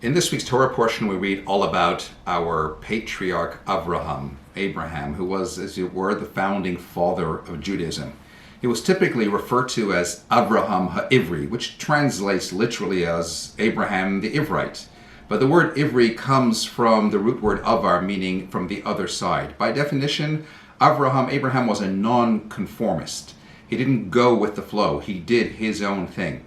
In this week's Torah portion, we read all about our patriarch Avraham, who was, as it were, the founding father of Judaism. He was typically referred to as Avraham HaIvri, which translates literally as Abraham the Ivrite. But the word Ivri comes from the root word avar, meaning from the other side. By definition, Abraham was a non-conformist. He didn't go with the flow. He did his own thing.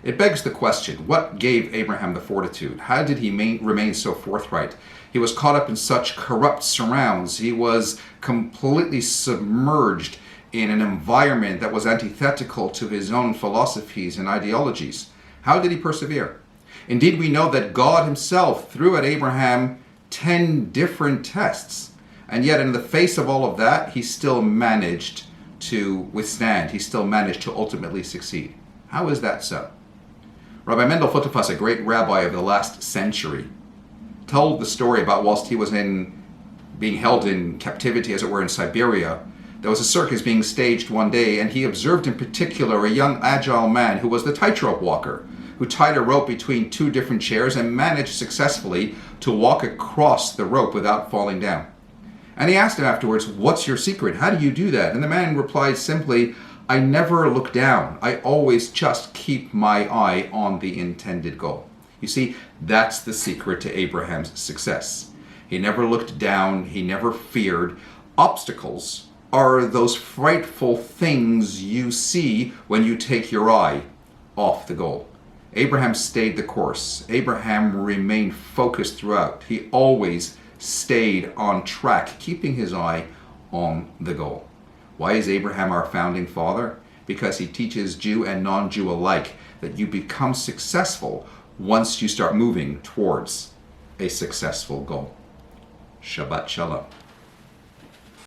It begs the question, what gave Abraham the fortitude? How did he remain so forthright? He was caught up in such corrupt surrounds. He was completely submerged in an environment that was antithetical to his own philosophies and ideologies. How did he persevere? Indeed, we know that God himself threw at Abraham 10 different tests. And yet in the face of all of that, he still managed to withstand. He still managed to ultimately succeed. How is that so? Rabbi Mendel Futerfas, a great rabbi of the last century, told the story about whilst he was being held in captivity, as it were, in Siberia. There was a circus being staged one day, and he observed in particular a young agile man who was the tightrope walker, who tied a rope between two different chairs and managed successfully to walk across the rope without falling down. And he asked him afterwards, "What's your secret? How do you do that?" And the man replied simply, "I never look down. I always just keep my eye on the intended goal." You see, that's the secret to Abraham's success. He never looked down. He never feared. Obstacles are those frightful things you see when you take your eye off the goal. Abraham stayed the course. Abraham remained focused throughout. He always stayed on track, keeping his eye on the goal. Why is Abraham our founding father? Because he teaches Jew and non-Jew alike that you become successful once you start moving towards a successful goal. Shabbat Shalom.